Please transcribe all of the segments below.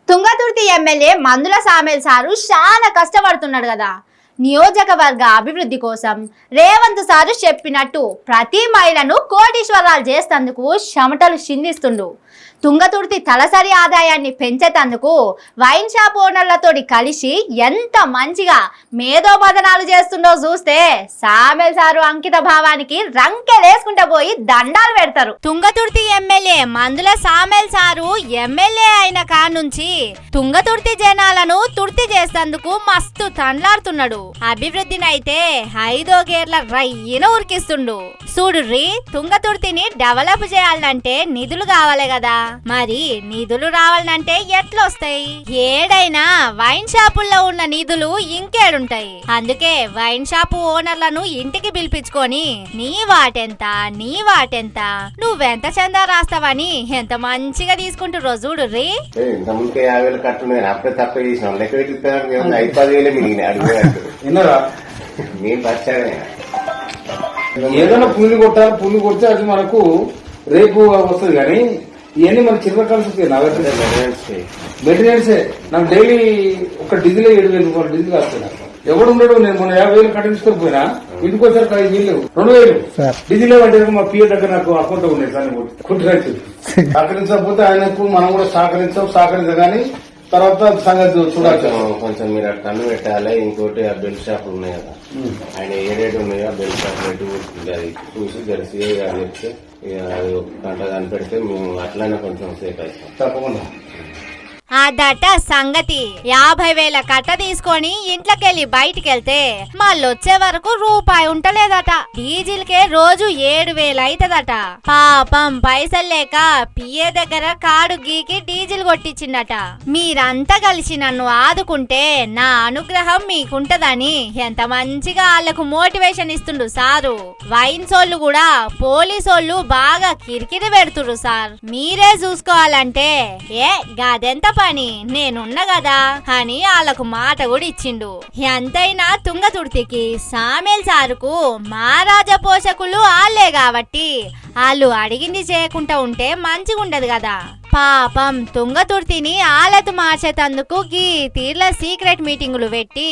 Thungathurthi MLA మందుల Samel sir చాలా కష్టపడుతున్నాడు కదా. నియోజకవర్గ అభివృద్ధి కోసం రేవంత్ సారు చెప్పినట్టు ప్రతి మహిళను కోటీశ్వరాలు చేసేందుకు చెమటలు చిందిస్తుండు. తుంగతుర్తి తలసరి ఆదాయాన్ని పెంచేందుకు వైన్ షాప్ ఓనర్లతో కలిసి ఎంత మంచిగా మేధోబదనాలు చేస్తుండో చూస్తే సామేల్ సారు అంకిత భావానికి రంకెలేసుకుంటూ పోయి దండాలు పెడతారు. తుంగతుర్తి ఎమ్మెల్యే మందుల సామేల్ సారు ఎమ్మెల్యే అయిన కానుంచి తుంగతుర్తి జనాలను తుర్తి చేసేందుకు మస్తు తండ్లాడుతున్నాడు. అభివృద్ధినైతే 5వ గేర్ల రయ్యిన ఉరికిస్తుండు. చూడుర్రి, తుంగతుర్తిని డెవలప్ చేయాలంటే నిధులు కావాలి కదా. మరి నిధులు రావాలంటే ఎట్లొస్తాయి? ఏడైనా వైన్ షాపుల్లో ఉన్న నిధులు ఇంకేడుంటాయి. అందుకే వైన్ షాపు ఓనర్లను ఇంటికి పిలిపించుకొని నీ వాటెంత నువ్వెంత చందా రాస్తావని ఎంత మంచిగా తీసుకుంటూ రోజుడు రీ. ఏదైనా పుల్లి కొట్టాలి, పుల్లి కొడితే అది మనకు రేపు వస్తుంది. కానీ ఇవన్నీ మన చిరకాల్సి వస్తాయి. మెయింటెనెన్సే నాకు డైలీ ఒక డీజిల్ 7,000 రూపాయలు డీజిల్ వస్తాయి. ఎవడు ఉండడు. నేను మొన్న 50,000 కట్టించుకొని పోయినా, ఇంటికి వచ్చారు 5,000 2,000 డీజిల్ అంటే మా పిఏ దగ్గర నాకు అకౌంట్ ఉన్నాయి. సార్ కుట్టినట్టు సహకరించకపోతే ఆయనకు మనం కూడా సహకరించగాని తర్వాత సంగతి చూడాలి. కొంచెం మీరు అట్లా కన్ను పెట్టాలి. ఇంకోటి ఆ బెల్ట్ షాపులు ఉన్నాయి కదా, ఆయన ఏ రేటు ఉన్నాయో ఆ బెల్ట్ షాప్ రేటు అది చూసి జరిసి చెప్తే అది ఒక గంట కనిపెడితే మేము అట్లనే కొంచెం సేఫ్ అవుతాం. తప్పకుండా అదట సంగతి. 50,000 కట్ట తీసుకొని ఇంట్లోకెళ్ళి బయటికెళ్తే మళ్ళొచ్చే వరకు రూపాయి ఉంటలేదట. డీజిల్ కే రోజు 7,000 అవుతుందట. పాపం పైసలు లేక పిఏ దగ్గర కాడు గీకి డీజిల్ కొట్టించిందట. మీరంతా కలిసి నన్ను ఆదుకుంటే నా అనుగ్రహం మీకుంటదని ఎంత మంచిగా వాళ్లకు మోటివేషన్ ఇస్తుండు సారు. వైన్ సోళ్లు కూడా పోలీసోళ్లు బాగా కిరికిరి పెడుతురు సార్. మీరే చూసుకోవాలంటే గదెంత పని, నేనున్నా కదా అని వాళ్ళకు మాట కూడా ఇచ్చిండు. ఎంతైనా తుంగతుర్తికి సామేల్ సారుకు మహారాజా పోషకులు వాళ్ళే కాబట్టి వాళ్ళు అడిగింది చేయకుండా ఉంటే మంచిగుండదు కదా. పాపం తుంగతుర్తిని ఆలతు మార్చేతందుకు గీ తీర్ల సీక్రెట్ మీటింగులు పెట్టి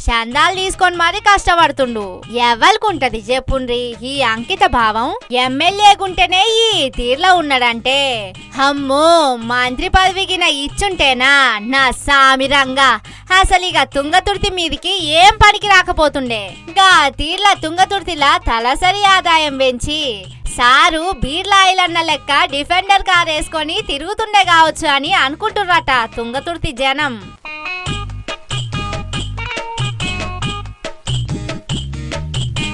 చందాలు తీసుకొని మరి కష్టపడుతుండు. ఎవరికుంటది చెప్పుండ్రి ఈ అంకిత భావం? ఎమ్మెల్యేకుంటేనే ఈ తీర్ల ఉన్నాడంటే అమ్మో, మంత్రి పదవికి నా ఇచ్చుంటేనా నా సామిరంగా అసలు ఇక తుంగతుర్తి మీదికి ఏం పనికి రాకపోతుండే. గా తీర్ల తుంగతుర్తిలా తలసరి ఆదాయం పెంచి సారు బీర్లాయిలన్న లెక్క డిఫెండర్ కార్ వేసుకొని తిరుగుతుండే కావచ్చు అని అనుకుంటుర్రట తుంగతుర్తి జనం.